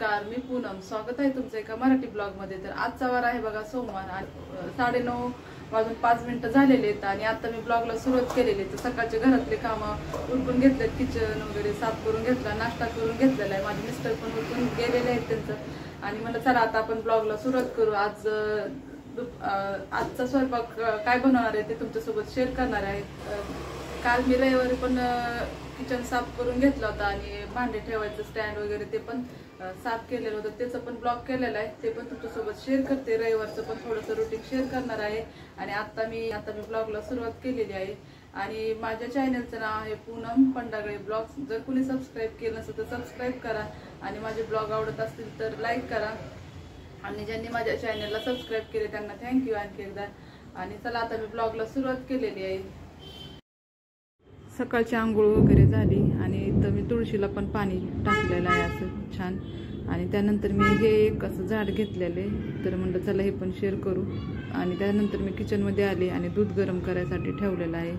नमस्कार, मी पूनम. स्वागत आहे तुमचं एका मराठी ब्लॉग मध्ये. तर आजचा वार आहे बघा सोमवार. 9:30 वाजून 5 मिनिटं झालेले आहेत आणि आता मी ब्लॉगला सुरुवात केलेली आहे. तर सकाळचे घरातले कामं उरकून घेतलेत, किचन वगैरे साफ करून घेतला, नाश्ता करून घेतलेला आहे. माझे मिस्टर पण उरकून गेलेले आहेत त्यांचं. आणि मला चला आता आपण ब्लॉगला सुरुवात करू. आजचा स्वयंपाक काय बनवणार आहे ते तुमच्यासोबत शेअर करणार आहे. काल मी रविवारी पण किचन साफ करून घेतला होता आणि भांडे ठेवायचं स्टँड वगैरे ते पण साफ केलेलं होतं. त्याचं पण ब्लॉग केलेलं आहे, ते पण तुमच्यासोबत शेअर करते. रविवारचं पण थोडंसं रुटीन शेअर करणार आहे. आणि आता मी ब्लॉगला सुरुवात केलेली आहे. आणि माझ्या चॅनलचं नाव आहे पूनम पंडागळे ब्लॉग्स. जर कुणी सबस्क्राईब केलं नसेल तर सबस्क्राईब करा आणि माझे ब्लॉग आवडत असतील तर लाईक करा. आणि ज्यांनी माझ्या चॅनलला सबस्क्राईब केले त्यांना थँक्यू आणखी एकदा. आणि चला आता मी ब्लॉगला सुरुवात केलेली आहे. सकाळची आंघोळ वगैरे झाली आणि इथं मी तुळशीला पण पाणी टाकलेलं आहे असं छान. आणि त्यानंतर मी हे एक असं झाड घेतलेलं आहे, तर म्हणलं चला हे पण शेअर करू. आणि त्यानंतर मी किचनमध्ये आले आणि दूध गरम करायसाठी ठेवलेलं आहे.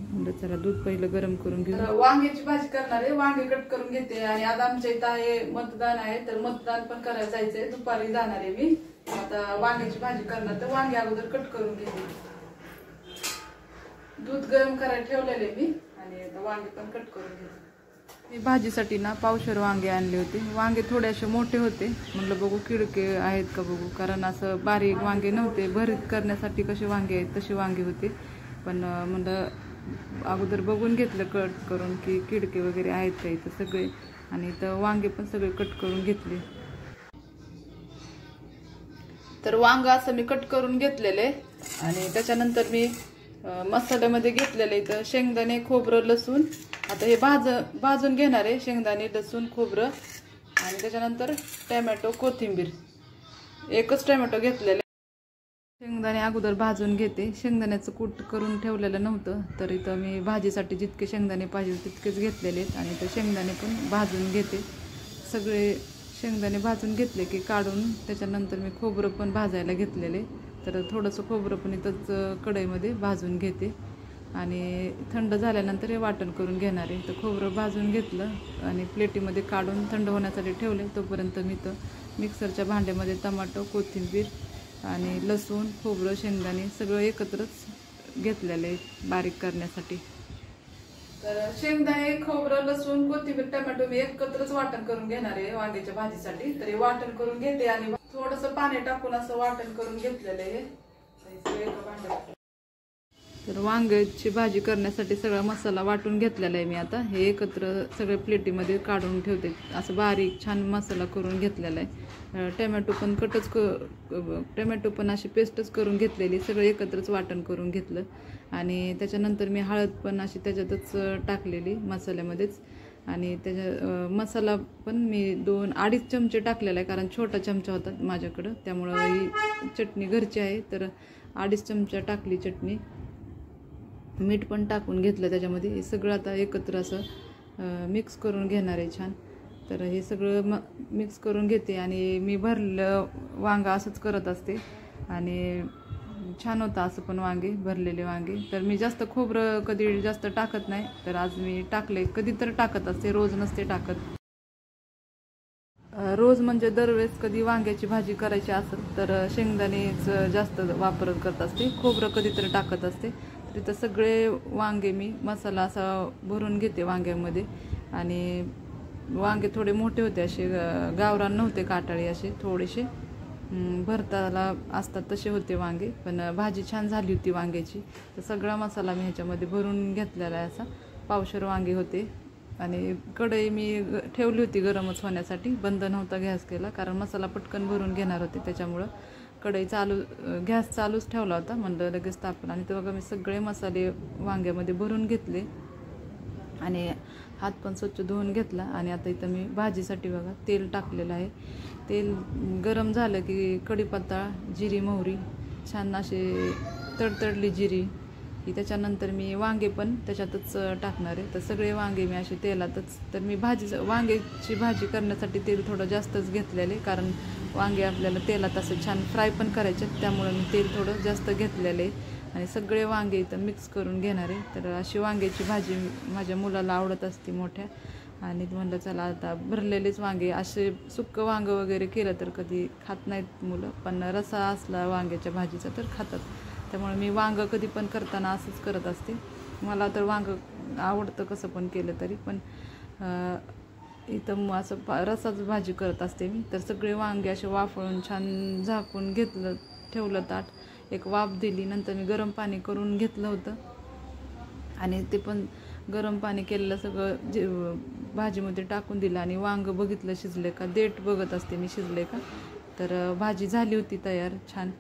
म्हणलं चला दूध पहिलं गरम करून घेऊ. वांग्याची भाजी करणार आहे, वांगे कट करून घेते. आणि आज आमच्या इथं आहे मतदान आहे, तर मतदान पण करायला जायचंय. दुपारी जाणार आहे मी. आता वांग्याची भाजी करणार, तर वांगे अगोदर कट करून घेते. दूध गरम करायला ठेवलेले मी आणि आता वांगे पण कट करून घेते. मी भाजीसाठी ना पावशेर वांगे आणले होते. वांगे थोडेसे मोठे होते, म्हणलं बघू किडके आहेत का बघू, कारण असं बारीक वांगे नव्हते. भरीत करण्यासाठी कसे वांगे आहेत तसे वांगे होते. पण म्हणलं अगोदर बघून घेतलं कट करून की किडके वगैरे आहेत का इथं सगळे. आणि इथं वांगे पण सगळे कट करून घेतले. तर वांग असं मी कट करून घेतलेले. आणि त्याच्यानंतर मी मसाल्यामध्ये घेतलेले इथं शेंगदाणे, खोबरं, लसूण. आता हे भाजून घेणार आहे, शेंगदाणे, लसूण, खोबरं. आणि त्याच्यानंतर टोमॅटो, कोथिंबीर. एकच टोमॅटो घेतलेले. शेंगदाणे अगोदर भाजून घेते. शेंगदाण्याचं कूट करून ठेवलेलं नव्हतं, तर इथं मी भाजीसाठी जितके शेंगदाणे पाहिजे तितकेच घेतलेले आहेत. आणि ते शेंगदाणे पण भाजून घेते. सगळे शेंगदाणे भाजून घेतले की काढून त्याच्यानंतर मी खोबरं पण भाजायला घेतलेले. तर थोडंसं खोबरं पण इथंच कढईमध्ये भाजून घेते. आणि थंड झाल्यानंतर हे वाटण करून घेणार आहे. तर खोबरं भाजून घेतलं आणि प्लेटीमध्ये काढून थंड होण्यासाठी ठेवले. तोपर्यंत मी तर मिक्सरच्या भांड्यामध्ये टमाटो, कोथिंबीर आणि लसूण, खोबरं, शेंगदाणे सगळं एकत्रच घेतलेलं आहे बारीक करण्यासाठी. तर शेंगदाणे, खोबरं, लसूण, कोथिंबीर, टोमॅटो मी एकत्रच वाटण करून घेणार आहे वांग्याच्या भाजीसाठी. तर हे वाटण करून घेते आणि थोडंसं पाणी टाकून असं वाटण करून घेतलेलं आहे. तर वांग्याची भाजी करण्यासाठी सगळा मसाला वाटून घेतलेला आहे मी. आता हे एकत्र सगळे प्लेटीमध्ये काढून ठेवते. असं बारीक छान मसाला करून घेतलेला आहे. टोमॅटो पण अशी पेस्टच करून घेतलेली. सगळं एकत्रच वाटण करून घेतलं. आणि त्याच्यानंतर मी हळद पण अशी त्याच्यातच टाकलेली मसाल्यामध्येच. आणि मसाला पण मी 2-2.5 चमचे टाकलेला आहे, कारण छोटा चमचा होता माझ्याकडं. त्यामुळं ही चटणी घरची आहे, तर 2.5 चमचा टाकली चटणी. मीठ पण टाकून घेतलं त्याच्यामध्ये. हे सगळं आता एकत्र असं मिक्स करून घेणार आहे छान. तर हे सगळं मिक्स करून घेते. आणि मी भरलं वांगा असंच करत असते आणि छान होतं असं पण वांगे, भरलेले वांगे. तर मी जास्त खोबरं कधी जास्त टाकत नाही, तर आज मी टाकले. कधी तर टाकत असते, रोज नसते टाकत. रोज म्हणजे दरवेळेस कधी वांग्याची भाजी करायची असेल तर शेंगदाणेच जास्त वापर करत असते, खोबरं कधीतरी टाकत असते. तर इथं सगळे वांगे मी मसाला असा भरून घेते वांग्यामध्ये. आणि वांगे थोडे मोठे होते, असे गावरान नव्हते, काटाळी असे थोडेसे भरताला असतात तसे होते वांगे. पण भाजी छान झाली होती वांग्याची. तर सगळा मसाला मी ह्याच्यामध्ये भरून घेतलेला आहे. असा पावशेर वांगे होते. आणि कढई मी ठेवली होती गरमच होण्यासाठी, बंद नव्हता गॅस केला, कारण मसाला पटकन भरून घेणार होते. त्याच्यामुळं कढई गॅस चालूच ठेवला होता, म्हणलं लगेच तापलं. आणि ते बघा मी सगळे मसाले वांग्यामध्ये भरून घेतले आणि हात पण स्वच्छ धुवून घेतला. आणि आता इथं मी भाजीसाठी बघा तेल टाकलेलं आहे. तेल गरम झालं की कढीपत्ता, जिरी, मोहरी छान असे तडतडली जिरी की त्याच्यानंतर मी वांगे पण त्याच्यातच टाकणार आहे. तर सगळे वांगे मी असे तेलातच. तर मी वांग्याची भाजी करण्यासाठी तेल थोडं जास्तच घेतलेले, कारण वांगे आपल्याला तेलात असं छान फ्राय पण करायचे, त्यामुळे मी तेल थोडं जास्त घेतलेले. आणि सगळे वांगे इथं मिक्स करून घेणार आहे. तर अशी वांग्याची भाजी माझ्या मुलाला आवडत असते मोठ्या. आणि म्हणलं चला आता भरलेलेच वांगे, असे सुक्कं वांगं वगैरे केलं तर कधी खात नाहीत मुलं, पण रस्सा असला वांग्याच्या भाजीचा तर खातात. त्यामुळे मी वांगं कधी पण करताना असंच करत असते. मला तर वांगं आवडतं कसं पण केलं तरी, पण इथं असं रसाच भाजी करत असते मी. तर सगळे वांगे असे वाफळून छान झाकून घेतलं, ठेवलं ताट, एक वाफ दिली. नंतर मी गरम पाणी करून घेतलं होतं आणि ते पण गरम पाणी केलेलं सगळं भाजीमध्ये टाकून दिलं आणि वांगं बघितलं शिजले का, देठ बघत असते मी शिजले का. तर भाजी झाली होती तयार छान.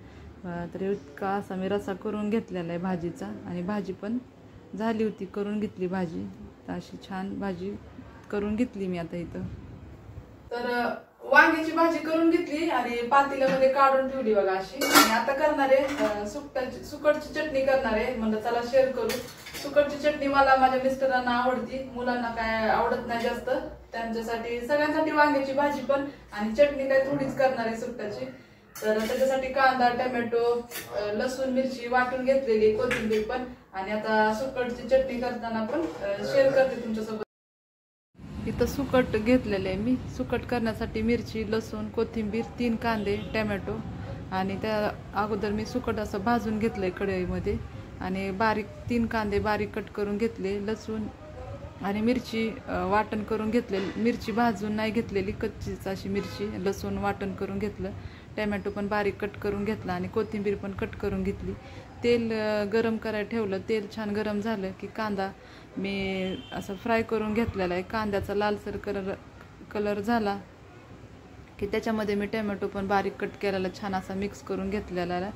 तर इतका असा मी रस्सा करून घेतलेला आहे भाजीचा, आणि भाजी पण झाली होती, करून घेतली भाजी. तर अशी छान भाजी करून घेतली मी आता इथं. तर वांग्याची भाजी करून घेतली आणि पातेल्यामध्ये काढून ठेवली बघा अशी. आणि आता करणार आहे सुकटची चटणी करणार आहे. म्हणलं चला शेअर करू. सुकटची चटणी मला माझ्या मिस्टरांना आवडती, मुलांना काय आवडत नाही जास्त. त्यांच्यासाठी सगळ्यांसाठी वांग्याची भाजी पण आणि चटणी काय थोडीच करणार आहे सुकटाची. तर त्याच्यासाठी कांदा, टोमॅटो, लसूण, मिरची वाटून घेतलेली, कोथिंबीर पण. आणि आता सुकटची चटणी करताना पण शेअर करते तुमच्यासोबत. इथं सुकट घेतलेले आहे मी. सुकट करण्यासाठी मिरची, लसूण, कोथिंबीर, 3 कांदे, टोमॅटो, आणि त्या अगोदर मी सुकट असं भाजून घेतलंय कढईमध्ये. आणि 3 कांदे बारीक कट करून घेतले, लसूण आणि मिरची वाटण करून घेतले. मिरची भाजून नाही घेतलेली, कच्चीच अशी मिरची, लसूण वाटण करून घेतलं, टोमॅटो पण बारीक कट करून घेतला आणि कोथिंबीर पण कट करून घेतली. तेल गरम करायला ठेवलं. तेल छान गरम झालं की कांदा मी असं फ्राय करून घेतलेला आहे. कांद्याचा लालसर कलर झाला की त्याच्यामध्ये मी टोमॅटो पण बारीक कट केलेला छान असा मिक्स करून घेतलेला आहे.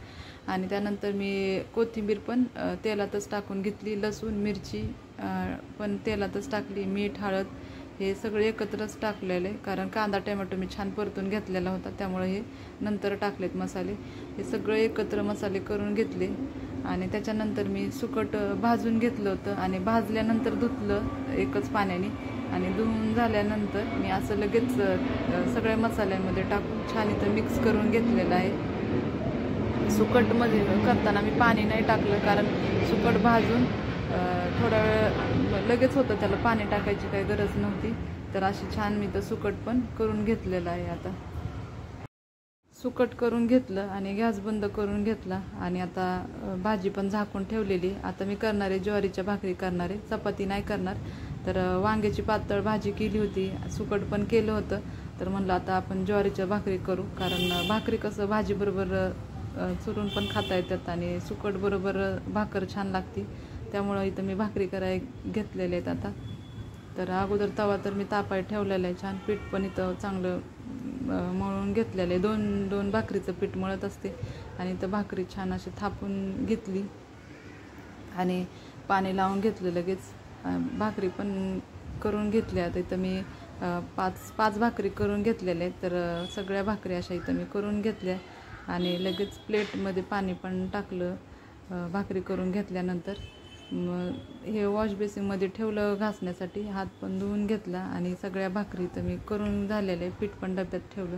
आणि त्यानंतर मी कोथिंबीर पण तेलातच टाकून घेतली, लसूण, मिरची पण तेलातच टाकली, मीठ, हळद हे सगळे एकत्रच टाकलेले, कारण कांदा टोमॅटो मी छान परतून घेतलेला होता, त्यामुळे हे नंतर टाकलेत मसाले. हे सगळे एकत्र मसाले करून घेतले. आणि त्याच्यानंतर मी सुकट भाजून घेतलं होतं आणि भाजल्यानंतर धुतलं एकच पाण्याने. आणि धुवून झाल्यानंतर मी असं लगेच सगळ्या मसाल्यांमध्ये टाकून छान इथं मिक्स करून घेतलेलं आहे. सुकटमध्ये करताना मी पाणी नाही टाकलं, कारण सुकट भाजून थोडा वेळ लगेच होतं, त्याला पाणी टाकायची काही गरज नव्हती. तर अशी छान मी तर सुकट पण करून घेतलेलं आहे. आता सुकट करून घेतलं आणि गॅस बंद करून घेतला. आणि आता भाजी पण झाकून ठेवलेली. आता मी करणार आहे ज्वारीच्या भाकरी करणार आहे, चपाती नाही करणार. तर वांग्याची पातळ भाजी केली होती, सुकट पण केलं होतं. तर म्हणलं आता आपण ज्वारीच्या भाकरी करू, कारण भाकरी कसं भाजीबरोबर चुरून पण खाता येतात आणि सुकट बरोबर भाकर छान लागते. त्यामुळं इथं मी भाकरी करायला घेतलेले आहेत आता. तर अगोदर तवा तर मी तापाय ठेवलेला आहे छान. पीठ पण इथं चांगलं मळून घेतलेलं आहे. 2 भाकरीचं पीठ मळत असते. आणि इथं भाकरी छान अशी थापून घेतली आणि पाणी लावून घेतलं लगेच. भाकरी पण करून घेतल्या. आता इथं मी 5 भाकरी करून घेतलेल्या आहेत. तर सगळ्या भाकरी अशा इथं मी करून घेतल्या आणि लगेच प्लेटमध्ये पाणी पण टाकलं भाकरी करून घेतल्यानंतर. हे वॉश बेसिनमध्ये ठेवलं घासण्यासाठी, हात पण धुवून घेतला. आणि सगळ्या भाकरी तर मी करून झालेले, पीठ पण डब्यात ठेवलं.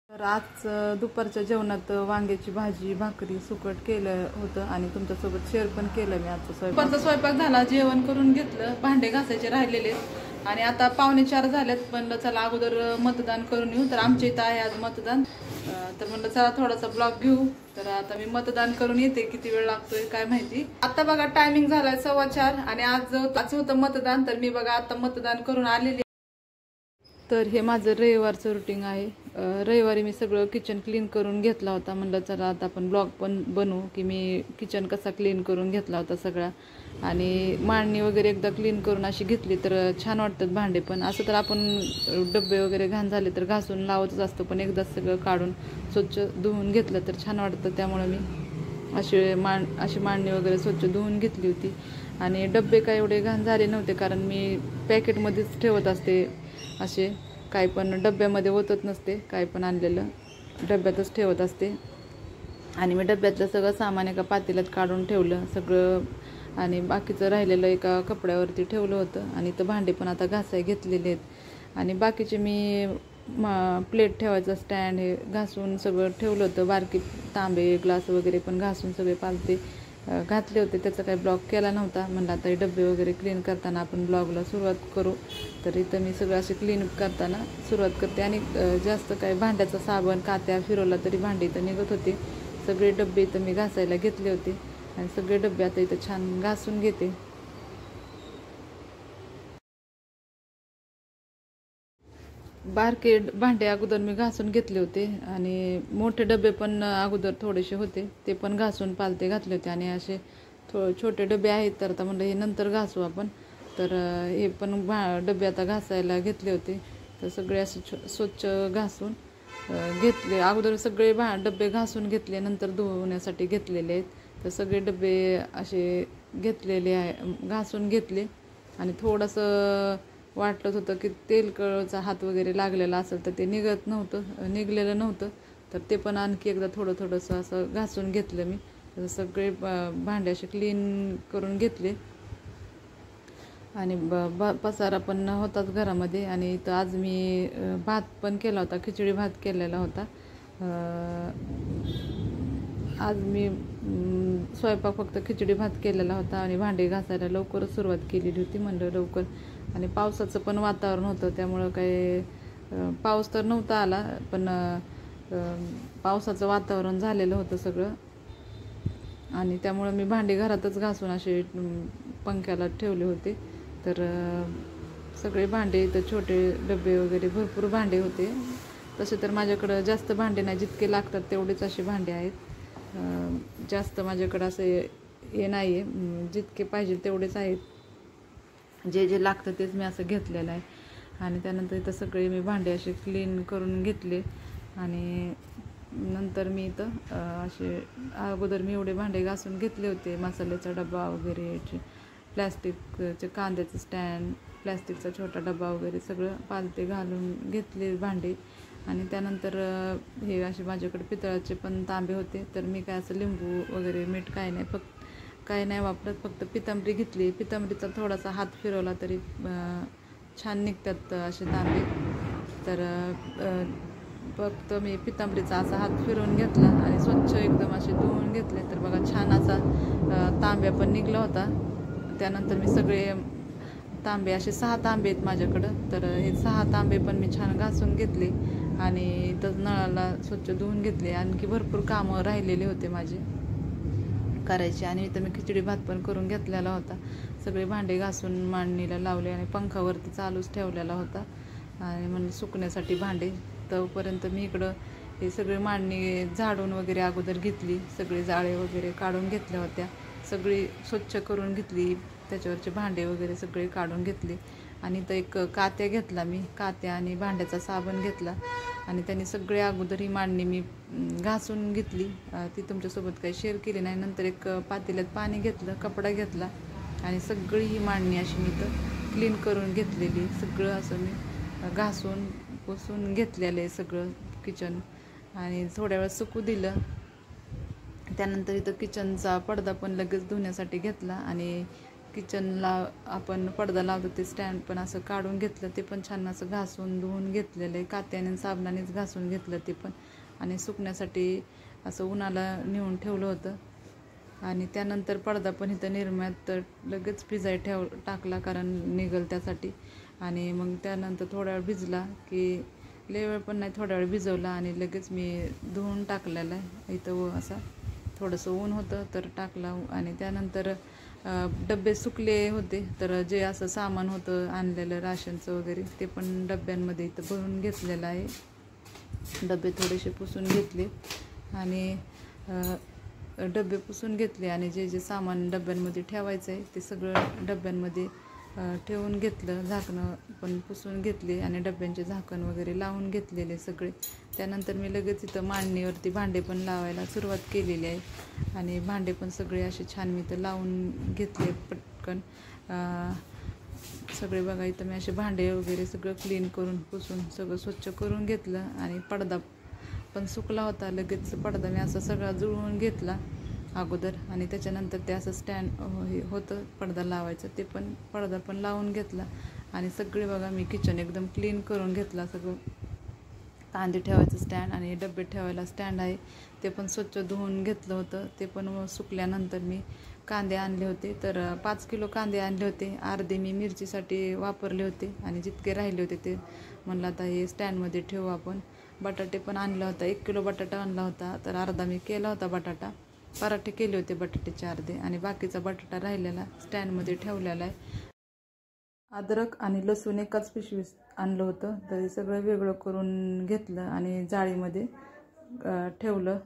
तर आज दुपारच्या जेवणात वांग्याची भाजी, भाकरी, सुकट केलं होतं आणि तुमच्यासोबत शेअर पण केलं मी. आजचा स्वयंपाक झाला, जेवण करून घेतलं, भांडे घासायचे राहिलेले आणि आता 3:45 झालेत. म्हणलं चला अगोदर मतदान करून येऊ. तर आमच्या इथं आहे आज मतदान. तर म्हणलं चला थोडासा ब्लॉग घेऊ. तर आता मी मतदान करून येते, किती वेळ लागतोय काय माहिती. आता बघा टायमिंग झालाय 4:15 आणि आज होतं मतदान. तर मी बघा आता मतदान करून आलेली. तर हे माझं रविवारचं रुटीन आहे. रविवारी मी सगळं किचन क्लीन करून घेतला होता. म्हणलं चला आता आपण ब्लॉग पण बनवू की मी किचन कसा क्लीन करून घेतला होता सगळा. आणि मांडणी वगैरे एकदा क्लीन करून अशी घेतली तर छान वाटतात भांडे पण. असं तर आपण डबे वगैरे घाण झाले तर घासून लावतच असतो, पण एकदाच सगळं काढून स्वच्छ धुवून घेतलं तर छान वाटतं. त्यामुळे मी अशी मांडणी वगैरे स्वच्छ धुवून घेतली होती. आणि डबे काय एवढे घाण झाले नव्हते, कारण मी पॅकेटमध्येच ठेवत असते. असे काही पण डब्यामध्ये ओतत नसते, काही पण आणलेलं डब्यातच ठेवत असते. आणि मी डब्यातलं सगळं सामान एका पातेल्यात काढून ठेवलं सगळं. आणि बाकीचं राहिलेलं एका कपड्यावरती ठेवलं होतं. आणि इथं भांडे पण आता घासाय घेतलेले आहेत. आणि बाकीचे मी प्लेट ठेवायचं स्टँड हे घासून सगळं ठेवलं होतं. बारकी तांबे, ग्लास वगैरे पण घासून सगळे पालते घातले होते, त्याचा काही ब्लॉग केला नव्हता. म्हणलं आता हे डबे वगैरे क्लीन करताना आपण ब्लॉगला सुरुवात करू. तर इथं मी सगळं असे क्लीन करताना सुरुवात करते. आणि जास्त काही भांड्याचा साबण कात्या फिरवला तरी भांडी इथं निघत होते. सगळे डबे इथं मी घासायला घेतले होते आणि सगळे डबे आता इथं छान घासून घेते. बारके भांडे अगोदर मी घासून घेतले होते आणि मोठे डबे पण अगोदर थोडेसे होते, ते पण घासून पालते घातले होते. आणि असे छोटे डबे आहेत, तर आता म्हणलं हे नंतर घासू आपण. तर हे पण डबे आता घासायला घेतले होते. तर सगळे असे स्वच्छ घासून घेतले. अगोदर सगळे डबे घासून घेतले, नंतर धुवण्यासाठी घेतलेले आहेत. तर सगळे डबे असे घेतलेले आहे, घासून घेतले. आणि थोडंसं वाटत होतं की तेलकळचा हात वगैरे लागलेला असेल तर ते निघलेलं नव्हतं. तर ते पण आणखी एकदा थोडंसं असं घासून घेतलं मी. तर सगळे भांडे असे क्लीन करून घेतले. आणि पसारा पण होताच घरामध्ये. आणि इथं आज मी भात पण केला होता, खिचडी भात केलेला होता. आज मी स्वयंपाक फक्त खिचडी भात केलेला होता आणि भांडे घासायला लवकरच सुरुवात केलेली होती. म्हणलं लवकर. आणि पावसाचं पण वातावरण होतं, त्यामुळं काही पाऊस तर नव्हता आला, पण पावसाचं वातावरण झालेलं होतं सगळं. आणि त्यामुळं मी भांडे घरातच घासून असे पंख्याला ठेवले होते. तर सगळे भांडे इथं छोटे डबे वगैरे भरपूर भांडे होते. तसे तर माझ्याकडं जास्त भांडे नाही, जितके लागतात तेवढेच असे भांडे आहेत. जास्त माझ्याकडं असे हे नाही आहे, जितके पाहिजे तेवढेच आहेत. जे लागतं तेच मी असं घेतलेलं आहे. आणि त्यानंतर इथं सगळे मी भांडे असे क्लीन करून घेतले. आणि नंतर मी इथं असे अगोदर मी एवढे भांडे घासून घेतले होते. मसाल्याचा डबा वगैरे, प्लॅस्टिकचे कांद्याचं स्टँड, प्लॅस्टिकचा छोटा डबा वगैरे सगळं पालते घालून घेतले भांडे. आणि त्यानंतर हे असे माझ्याकडे पितळाचे पण तांबे होते. तर मी काय असं लिंबू वगैरे मीठ काही नाही वापरत, फक्त पितांबरी घेतली. पितांबरीचा थोडासा हात फिरवला तरी छान निघतात असे तांबे. तर फक्त मी पितांबरीचा असा हात फिरवून घेतला आणि स्वच्छ एकदम असे धुवून घेतले. तर बघा छान असा तांब्या पण निघला होता. त्यानंतर मी सगळे तांबे असे 6 तांबे आहेत माझ्याकडं. तर हे 6 तांबे पण मी छान घासून घेतले आणि इथं नळाला स्वच्छ धुवून घेतले. आणखी भरपूर कामं राहिलेले होते माझे करायचे. आणि इथं मी खिचडी भात पण करून घेतलेला होता. सगळे भांडे घासून मांडणीला लावले आणि पंखावरती चालूच ठेवलेला होता. आणि म्हणजे सुकण्यासाठी भांडे. तोपर्यंत मी इकडं हे सगळे मांडणी झाडून वगैरे अगोदर घेतली. सगळे जाळे वगैरे काढून घेतल्या होत्या, सगळी स्वच्छ करून घेतली. त्याच्यावरचे भांडे वगैरे सगळे काढून घेतले. आणि इथं एक कात्या घेतला मी, कात्या आणि भांड्याचा साबण घेतला. आणि त्यांनी सगळे अगोदर ही मांडणी मी घासून घेतली. ती तुमच्यासोबत काही शेअर केली नाही. नंतर एक पातेल्यात पाणी घेतलं, कपडा घेतला आणि सगळी ही मांडणी अशी मी इथं क्लीन करून घेतलेली. सगळं असं मी घासून पुसून घेतलेलं आहे सगळं किचन. आणि थोड्या वेळ सुकू दिलं. त्यानंतर इथं किचनचा पडदा पण लगेच धुण्यासाठी घेतला. आणि किचनला आपण पडदा लावतो ते स्टँड पण असं काढून घेतलं. ते पण छान असं घासून धुवून घेतलेलं आहे. कात्याने साबणानेच घासून घेतलं ते पण. आणि सुकण्यासाठी असं उन्हाला नेऊन ठेवलं होतं. आणि त्यानंतर पडदा पण इथं निरम्यात लगेच भिजाय टाकला, कारण निघल त्यासाठी. आणि मग त्यानंतर थोडा वेळ भिजला की, लय वेळ पण नाही, थोडा वेळ भिजवला आणि लगेच मी धुवून टाकलेला आहे. इथं असा थोडंसं ऊन होतं तर टाकला. आणि त्यानंतर डबे सुकले होते, तर जे असं सामान होतं आणलेलं राशनचं वगैरे ते पण डब्यांमध्ये इथं भरून घेतलेलं आहे. डबे थोडेसे पुसून घेतले आणि डबे पुसून घेतले. आणि जे सामान डब्यांमध्ये ठेवायचं आहे ते सगळं डब्यांमध्ये ठेवून घेतलं. झाकणं पण पुसून घेतले आणि डब्यांचे झाकण वगैरे लावून घेतलेले सगळे. त्यानंतर मी लगेच इथं मांडणीवरती भांडे पण लावायला सुरुवात केलेली आहे. आणि भांडे पण सगळे असे छान मी इथं लावून घेतले पटकन. सगळे बघा इथं मी असे भांडे वगैरे सगळं क्लीन करून पुसून सगळं स्वच्छ करून घेतलं. आणि पडदा पण सुकला होता, लगेच पडदा मी असं सगळा जुळवून घेतला अगोदर. आणि त्याच्यानंतर ते असं स्टँड होतं पडदा लावायचं, ते पण पडदा पण लावून घेतला. आणि सगळे बघा मी किचन एकदम क्लीन करून घेतला सगळं. कांदे ठेवायचं स्टँड आणि डबे ठेवायला स्टँड आहे, ते पण स्वच्छ धुवून घेतलं होतं. ते पण सुकल्यानंतर मी कांदे आणले होते. तर 5 किलो कांदे आणले होते. अर्धे मी मिरचीसाठी वापरले होते आणि जितके राहिले होते ते म्हणलं आता हे स्टँडमध्ये ठेवू आपण. बटाटे पण आणला होता, 1 किलो बटाटा आणला होता. तर अर्धा मी केला होता बटाटा, पराठे केले होते बटाट्याचे अर्धे, आणि बाकीचा बटाटा राहिलेला स्टँडमध्ये ठेवलेला आहे. अद्रक आणि लसूण एकाच पिशवीत आणलं होतं. तर हे सगळं वेगळं करून घेतलं आणि जाळीमध्ये ठेवलं.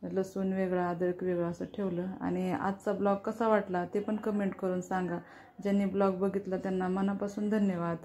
लसूण वेगळा, अद्रक वेगळं असं ठेवलं. आणि आजचा ब्लॉग कसा वाटला ते पण कमेंट करून सांगा. ज्यांनी ब्लॉग बघितला त्यांना मनापासून धन्यवाद.